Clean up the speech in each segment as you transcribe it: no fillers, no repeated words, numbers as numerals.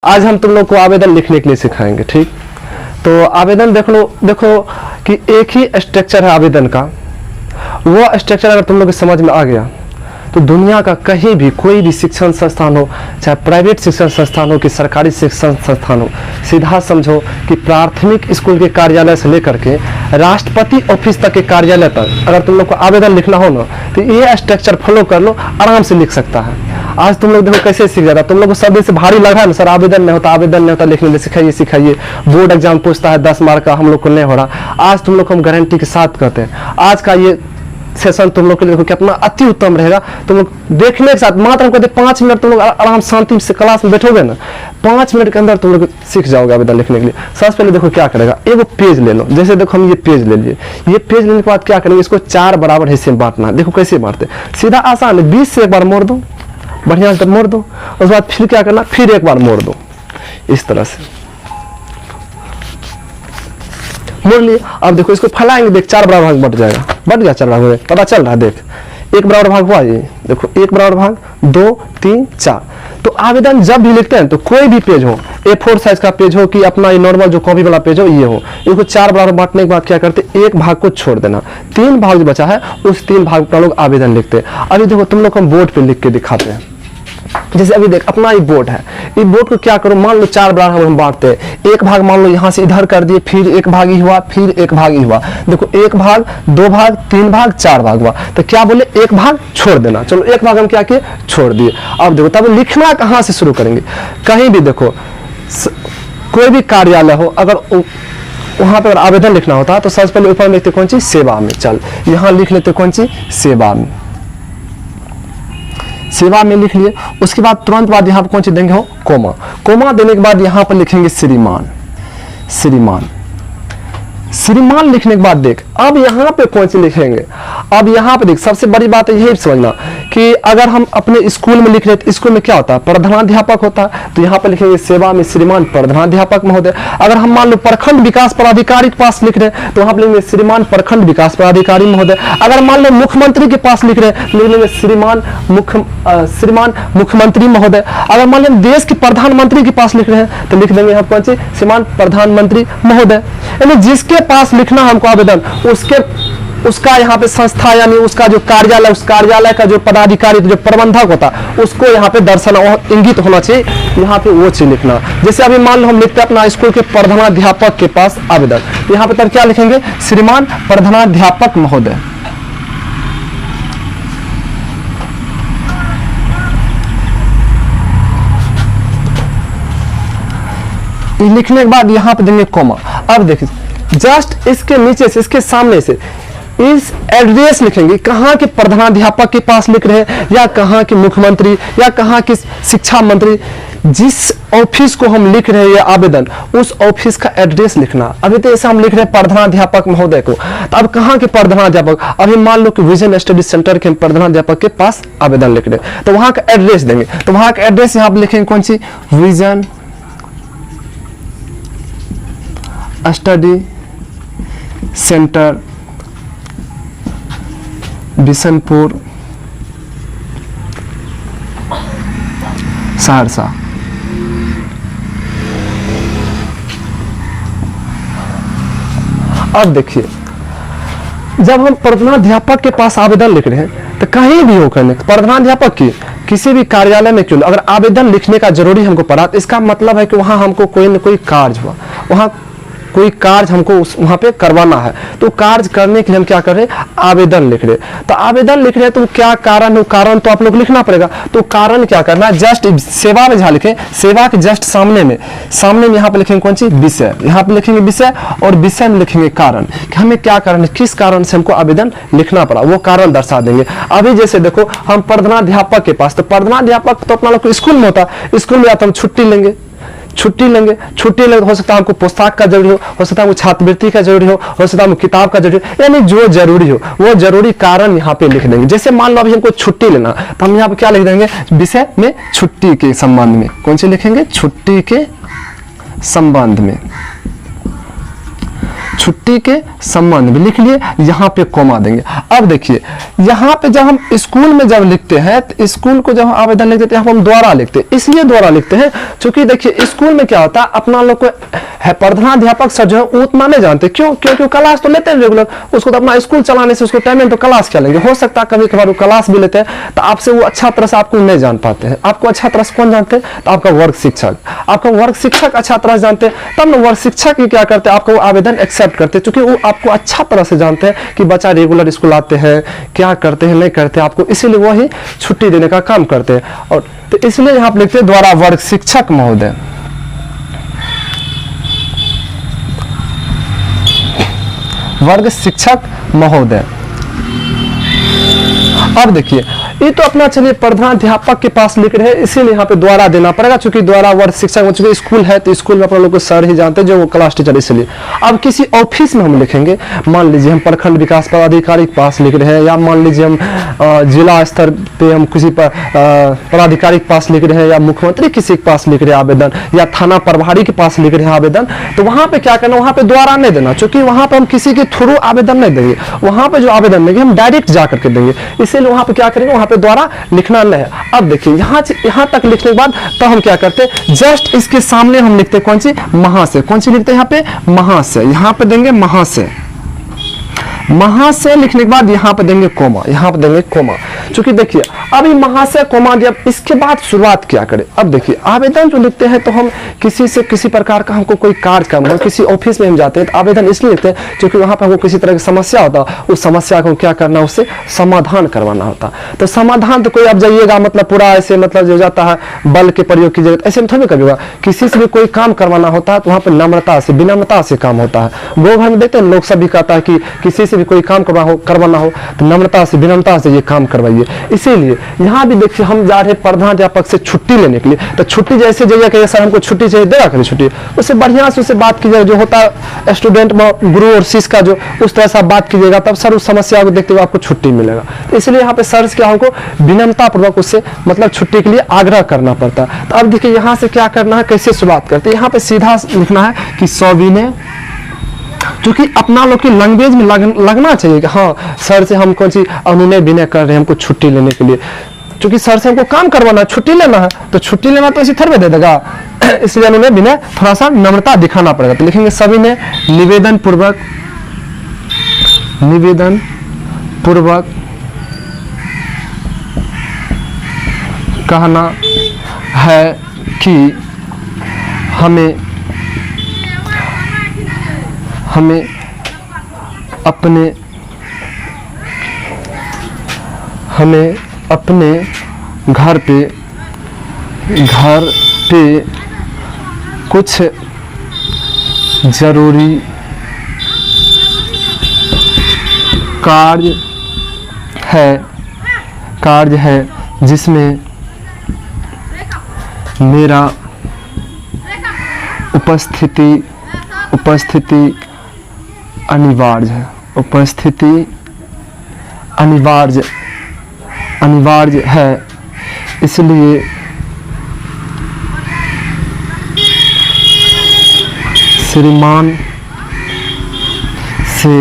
आज हम तुम लोग को आवेदन लिखने के लिए सिखाएंगे। ठीक, तो आवेदन देखो कि एक ही स्ट्रक्चर है आवेदन का। वो स्ट्रक्चर अगर तुम लोग को समझ में आ गया तो दुनिया का कहीं भी कोई भी शिक्षण संस्थान हो, चाहे प्राइवेट शिक्षण संस्थान हो कि सरकारी शिक्षण संस्थान हो, सीधा समझो कि प्राथमिक स्कूल के कार्यालय से लेकर के राष्ट्रपति ऑफिस तक के कार्यालय तक अगर तुम लोग को आवेदन लिखना हो ना तो ये स्ट्रक्चर फॉलो कर लो, आराम से लिख सकता है। आज तुम लोग देखो कैसे सीख जाता। तुम लोग को सब दिन से भारी लगा ना, सर आवेदन नहीं होता, आवेदन नहीं होता, लिखने में सिखाइए। बोर्ड एग्जाम पूछता है 10 मार्क का, हम लोग को नहीं हो रहा। आज तुम लोग को हम गारंटी के साथ कहते हैं आज का ये सेशन तुम लोग के लिए देखो कितना अति उत्तम रहेगा। तुम लोग देखने के साथ मात्र हमको 5 मिनट तुम लोग आराम शांति से क्लास में बैठोगे ना, 5 मिनट के अंदर तुम लोग सीख जाओगे आवेदन लिखने के लिए। सबसे पहले देखो क्या करेगा, एक पेज ले लो। जैसे देखो हम ये पेज ले लिए, ये पेज लेने के बाद क्या करेंगे, इसको 4 बराबर हिस्से में बांटना है। देखो कैसे बांटते, सीधा आसान है, 20 से एक बार मोड़ दो, बढ़िया से मोड़ दो, उसके बाद फिर क्या करना, फिर एक बार मोड़ दो, इस तरह से मोड़ लिए। अब देखो इसको फैलाएंगे, देख 4 बराबर भाग बट जाएगा, बट गया 4 भाग में, पता चल रहा है। देख 1 बराबर भाग हुआ, ये देखो 1 बराबर भाग 2 3 4। तो आवेदन जब भी लिखते हैं तो कोई भी पेज हो, A4 साइज का पेज हो कि अपना नॉर्मल जो कॉपी वाला पेज हो, ये हो, इसको 4 बराबर बांटने के बाद क्या करते, एक भाग को छोड़ देना, 3 भाग जो बचा है उस 3 भाग पर लोग आवेदन लिखते हैं। अभी देखो तुम लोग हम बोर्ड पे लिख के दिखाते हैं। जैसे अभी देख अपना ये बोर्ड है, इस बोर्ड को क्या करो, मान लो 4 बराबर हम बांटते हैं। एक भाग मान लो यहाँ से इधर कर दिए, फिर एक भाग ही हुआ, फिर एक भाग ही हुआ। देखो 1 भाग 2 भाग 3 भाग 4 भाग हुआ, तो क्या बोले, एक भाग छोड़ देना। चलो एक भाग हम क्या किए, छोड़ दिए। अब देखो तब लिखना कहाँ से शुरू करेंगे, कहीं भी देखो कोई भी कार्यालय हो, अगर वहां पर अगर आवेदन लिखना होता है तो सबसे पहले ऊपर में लिखते कौन सी, सेवा में। चल यहाँ लिख लेते कौन सी, सेवा में। सेवा में लिख लिए, उसके बाद तुरंत बाद यहाँ पर कौन सी देंगे, हो कोमा। कोमा देने के बाद यहाँ पर लिखेंगे श्रीमान। श्रीमान श्रीमान लिखने के बाद देख अब यहाँ पे कौन सी लिखेंगे, अब यहाँ पे देख सबसे बड़ी बात है यही समझना कि अगर हम अपने स्कूल में लिख रहे तो स्कूल में क्या होता है, प्रधानाध्यापक होता है, तो यहाँ पे लिखेंगे सेवा में श्रीमान प्रधानाध्यापक महोदय। अगर हम मान लो प्रखंड विकास पदाधिकारी के पास लिख रहे हैं तो वहाँ पे लिखेंगे श्रीमान प्रखंड विकास पदाधिकारी महोदय। अगर मान लो मुख्यमंत्री के पास लिख रहे हैं तो लिख लेंगे श्रीमान मुख्यमंत्री महोदय। अगर मान लो देश के प्रधानमंत्री के पास लिख रहे हैं तो लिख देंगे यहाँ कौन सी, श्रीमान प्रधानमंत्री महोदय। यानी जिसके पास लिखना हमको आवेदन, उसका यहाँ पे संस्था यानी उसका जो कार्यालय, उस कार्यालय का जो पदाधिकारी जो प्रबंधक होता है उसको यहाँ पे दर्शन इंगित होना चाहिए, यहाँ पे वो चीज लिखना। जैसे अभी मान लो हम लिखते हैं अपना स्कूल के प्रधानाध्यापक के पास आवेदन, तो यहाँ पे तब क्या लिखेंगे, श्रीमान प्रधानाध्यापक महोदय। लिखने के बाद यहाँ पे देंगे कोमा। अब देखिए जस्ट इसके नीचे से, इसके सामने से इस एड्रेस लिखेंगे, कहाँ के प्रधानाध्यापक के पास लिख रहे हैं या कहाँ के मुख्यमंत्री या कहाँ के शिक्षा मंत्री, जिस ऑफिस को हम लिख रहे हैं आवेदन उस ऑफिस का एड्रेस लिखना। अभी तो ऐसा हम लिख रहे हैं प्रधानाध्यापक महोदय को, तो अब कहाँ के प्रधानाध्यापक, अभी मान लो कि विजन स्टडी सेंटर के प्रधानाध्यापक के पास आवेदन लिख रहे हैं तो वहां का एड्रेस देंगे। तो वहां का एड्रेस यहाँ पे लिखेंगे कौन सी, vision study centre Bishanpur Saharsa. अब देखिए जब हम प्रधानाध्यापक के पास आवेदन लिख रहे हैं तो कहीं भी हो करने प्रधानाध्यापक की किसी भी कार्यालय में क्यों, अगर आवेदन लिखने का जरूरी हमको पड़ा तो इसका मतलब है कि वहां हमको कोई न कोई कार्य हुआ, वहां कोई कार्य हमको वहां पे करवाना है, तो कार्य करने के लिए हम क्या कर रहे हैं, आवेदन लिख रहे। तो आवेदन लिख रहे हैं तो क्या कारण है, कारण तो आप लोग लिखना पड़ेगा। तो कारण क्या करना है, जस्ट सेवा में जहां लिखें, सेवा के जस्ट सामने में यहाँ पे लिखेंगे कौन सी, विषय। यहाँ पे लिखेंगे विषय और विषय में लिखेंगे कारण, कि हमें क्या कारण है, किस कारण से हमको आवेदन लिखना पड़ा, वो कारण दर्शा देंगे। अभी जैसे देखो हम प्रधानाध्यापक के पास, तो प्रधानाध्यापक तो अपना लोग स्कूल में होता, स्कूल में आता हम छुट्टी लेंगे हो सकता है हमको पुस्तक का जरूरी हो सकता है हमको छात्रवृत्ति का जरूरी हो सकता है हमको किताब का जरूरी हो, यानी जो जरूरी हो वो जरूरी कारण यहाँ पे लिख देंगे। जैसे मान लो अभी हमको छुट्टी लेना तो हम यहाँ पे क्या लिख देंगे, विषय में छुट्टी के संबंध में, कौन से लिखेंगे, छुट्टी के संबंध में। छुट्टी के संबंध में लिख लिए, यहाँ पे कोमा देंगे। अब देखिए यहाँ पे जब हम स्कूल में जब लिखते हैं तो स्कूल को जब हम आवेदन लिखते हैं यहाँ पर हम द्वारा लिखते हैं, इसलिए द्वारा लिखते हैं क्योंकि देखिए स्कूल में क्या होता है, अपना लोग को है प्रधानाध्यापक सर जो है वो उतना नहीं जानते, क्यों? क्योंकि क्लास तो लेते हैं रेगुलर, उसको तो अपना स्कूल चलाने से उसको टाइम में तो क्लास क्या लेंगे, हो सकता है कभी कभार वो क्लास भी लेते हैं तो आपसे वो अच्छा तरह से आपको नहीं जान पाते हैं। आपको अच्छा तरह से कौन जानते हैं? तो आपका वर्ग शिक्षक, आपका वर्ग शिक्षक अच्छा तरह से जानते हैं, तब ना वर्ग शिक्षक ही क्या करते हैं, आपका वो आवेदन एक्सेप्ट करते हैं, क्योंकि वो आपको अच्छा तरह से जानते हैं कि बच्चा रेगुलर स्कूल आते हैं, क्या करते हैं नहीं करते आपको, इसीलिए वही छुट्टी देने का काम करते हैं। और तो इसलिए यहाँ पे लिखते हैं द्वारा वर्ग शिक्षक महोदय, वर्ग शिक्षक महोदय। अब देखिए ये तो अपना चलिए प्रधानाध्यापक के पास लिख रहे हैं, इसीलिए यहाँ पे द्वारा देना पड़ेगा, क्योंकि द्वारा वर्ग शिक्षक, चूंकि स्कूल है तो स्कूल में अपने लोग को सर ही जानते हैं जो वो क्लास टीचर, इसलिए। अब किसी ऑफिस में हम लिखेंगे, मान लीजिए हम प्रखंड विकास पदाधिकारी के पास लिख रहे हैं, या मान लीजिए हम जिला स्तर पे हम किसी पदाधिकारी के पास लिख रहे हैं, या मुख्यमंत्री किसी के पास लिख रहे हैं आवेदन, या थाना प्रभारी के पास लिख रहे हैं आवेदन, तो वहां पे क्या करना, वहां पे द्वारा नहीं देना, क्योंकि वहां पे हम किसी के थ्रू आवेदन नहीं देंगे, वहां पे जो आवेदन देंगे हम डायरेक्ट जा करके देंगे, इसीलिए वहां पे क्या करेंगे, वहां पे द्वारा लिखना नहीं है। अब देखिए यहाँ तक लिखने के बाद तो हम क्या करते हैं, जस्ट इसके सामने हम लिखते हैं कौन सी, महाशय, कौन सी लिखते हैं यहाँ पे, महाशय, यहाँ पे देंगे महाशय, महाशय लिखने के बाद यहाँ पे देंगे कोमा, यहाँ पे देंगे कोमा, क्योंकि देखिए अभी महाशय कोमा दिया, इसके बाद शुरुआत क्या करें। अब देखिए आवेदन जो लिखते हैं तो हम किसी से किसी प्रकार का हमको कोई कार्य करना, किसी ऑफिस में हम जाते हैं तो आवेदन इसलिए लिखते हैं क्योंकि वहां पर हमको किसी तरह की समस्या होता है, उस समस्या को क्या करना, उससे समाधान करवाना होता। तो समाधान तो कोई आप जाइएगा मतलब पूरा ऐसे मतलब जो जाता है बल के प्रयोग की जरूरत, ऐसे में थोड़ी करिएगा, किसी से भी कोई काम करवाना होता है तो वहां पर नम्रता से विनम्रता से काम होता है। वो घर में देखते हैं लोग सभी कहता है कि किसी से भी कोई काम करवाना हो तो नम्रता से विनम्रता से ये काम करवाइए। इसीलिए यहाँ भी देखिए हम जा रहे प्रधानाध्यापक से छुट्टी लेने के लिए, तो छुट्टी जैसे जाइए कि सर हमको छुट्टी चाहिए, देगा करिए छुट्टी, उससे बढ़िया से उससे बात कीजिएगा, जो होता है स्टूडेंट में गुरु और शिष्य का जो उस तरह से बात कीजिएगा, तब सर उस समस्या को देखते हुए आपको छुट्टी मिलेगा। इसलिए यहाँ पे सर क्या हमको विनम्रता पूर्वक उससे मतलब छुट्टी के लिए आग्रह करना पड़ता है। तो अब देखिए यहाँ से क्या करना है, कैसे शुरुआत करते हैं, यहाँ पे सीधा लिखना है कि सविनय, क्योंकि अपना लोग की लैंग्वेज में लगना चाहिए कि हाँ सर से हम कौन सी अनुनय विनय कर रहे हैं हमको छुट्टी लेने के लिए, क्योंकि सर से हमको काम करवाना है, छुट्टी लेना है, तो छुट्टी लेना तो इसी थर में दे देगा, इसलिए अनुनय विनय थोड़ा सा नम्रता दिखाना पड़ेगा। तो लिखेंगे सविनय निवेदन पूर्वक, निवेदन पूर्वक कहना है कि हमें अपने घर पे कुछ जरूरी कार्य है जिसमें मेरा उपस्थिति अनिवार्य है, उपस्थिति अनिवार्य है, इसलिए श्रीमान से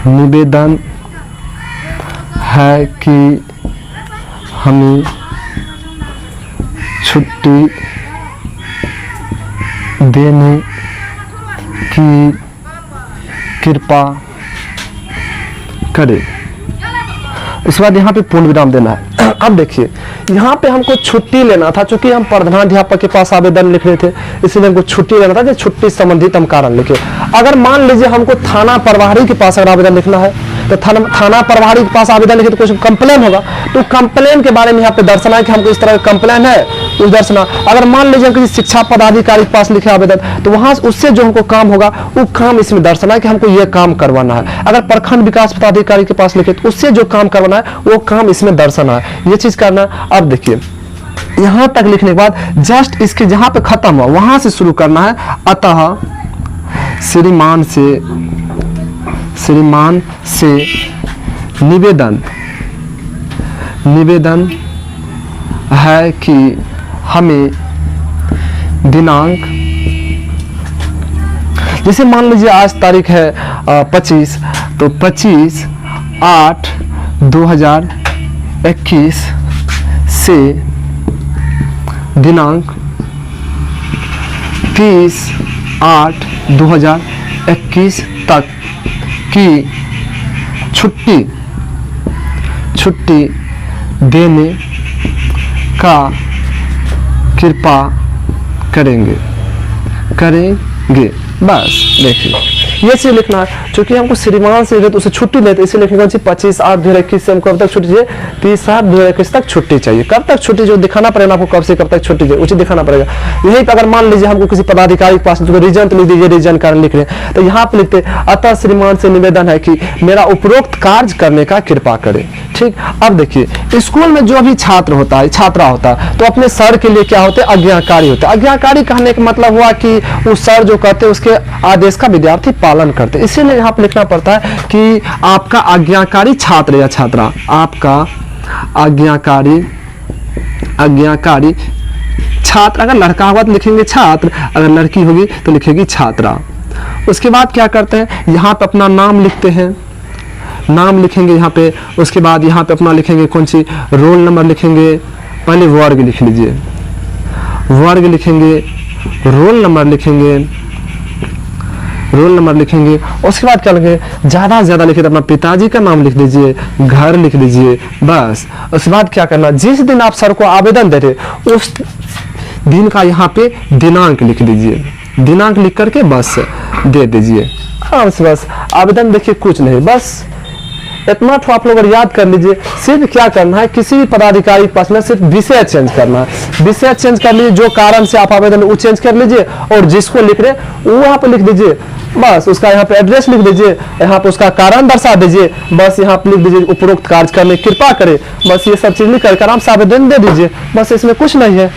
निवेदन है कि हमें छुट्टी देने की कृपा करे। उसके बाद यहाँ पे पूर्ण विराम देना है। अब देखिए यहाँ पे हमको छुट्टी लेना था, क्योंकि हम प्रधानाध्यापक के पास आवेदन लिख रहे थे, इसलिए हमको छुट्टी लेना था कि छुट्टी संबंधित हम कारण लिखे। अगर मान लीजिए हमको थाना प्रभारी के पास अगर आवेदन लिखना है तो थाना प्रभारी के पास आवेदन लिखे तो कुछ कंप्लेन होगा, तो कंप्लेन के बारे में यहाँ पे दर्शाना है कि हमको इस तरह का कंप्लेन है, उस दर्शना। अगर मान लीजिए हम किसी शिक्षा पदाधिकारी के पास लिखे आवेदन तो वहां उससे जो हमको काम होगा वो काम इसमें दर्शाना है कि हमको ये काम करवाना है। अगर प्रखंड विकास पदाधिकारी के पास लिखे तो उससे जो काम करवाना है वो काम इसमें दर्शाना है, ये चीज करना है। अब देखिए यहां तक लिखने के बाद जस्ट इसके जहां पे खत्म हुआ वहां से शुरू करना है। अतः श्रीमान से निवेदन है कि हमें दिनांक, जैसे मान लीजिए आज तारीख है 25, तो 25/8/2021 से दिनांक 30/8/2021 तक की छुट्टी देने का कृपा करेंगे। बस देखिए ये चीज लिखना है, क्योंकि हमको श्रीमान से तो उसे छुट्टी लेते, इसे लिखेगा 25/8/2021 से हमको कब तक छुट्टी चाहिए, 30/8/2021 तक छुट्टी चाहिए। कब तक छुट्टी जो दिखाना पड़ेगा आपको, कब से कब तक छुट्टी चाहिए उसे दिखाना पड़ेगा। यही पर अगर मान लीजिए हमको किसी पदाधिकारी के पास रीजन तो लिख दीजिए, रीजन कारण लिख रहे हैं तो यहाँ पे लिखते अतः श्रीमान से निवेदन है कि मेरा उपरोक्त कार्य करने का कृपा करे। ठीक, अब देखिए स्कूल में जो भी छात्र होता है, छात्रा होता है, तो अपने सर के लिए क्या होते हैं, आज्ञाकारी होते हैं। आज्ञाकारी कहने का मतलब हुआ कि उस सर जो कहते हैं उसके आदेश का विद्यार्थी पालन करते हैं। इसीलिए यहाँ पे लिखना पड़ता है कि आपका आज्ञाकारी छात्र या छात्रा, आपका आज्ञाकारी छात्र, अगर लड़का होगा तो लिखेंगे छात्र, अगर लड़की होगी तो लिखेगी छात्रा। उसके बाद क्या करते हैं, यहाँ पे अपना नाम लिखते हैं, नाम लिखेंगे यहाँ पे। उसके बाद यहाँ पे अपना लिखेंगे कौन सी, रोल नंबर लिखेंगे। पहले वर्ग लिख लीजिए, वर्ग लिखेंगे, रोल नंबर लिखेंगे। उसके बाद क्या लिखेंगे, ज़्यादा से ज़्यादा लिखिए तो अपना पिताजी का नाम लिख दीजिए, घर लिख दीजिए, बस। उसके बाद क्या करना, जिस दिन आप सर को आवेदन दे रहे उस दिन का यहाँ पे दिनांक लिख दीजिए, दिनांक लिख करके बस दे दीजिए आराम से। बस आवेदन देखिए कुछ नहीं, बस इतना तो आप लोग याद कर लीजिए। सिर्फ क्या करना है, किसी भी पदाधिकारी के पास में सिर्फ विषय चेंज करना है, विषय चेंज कर लीजिए, जो कारण से आप आवेदन वो चेंज कर लीजिए और जिसको लिख रहे वो वहाँ पे लिख दीजिए। बस उसका यहाँ पे एड्रेस लिख दीजिए, यहाँ पे उसका कारण दर्शा दीजिए, बस यहाँ पे लिख दीजिए उपरोक्त कार्य करने कृपा करे। बस ये सब चीज लिख कर आराम से आवेदन दे दीजिए, बस इसमें कुछ नहीं है।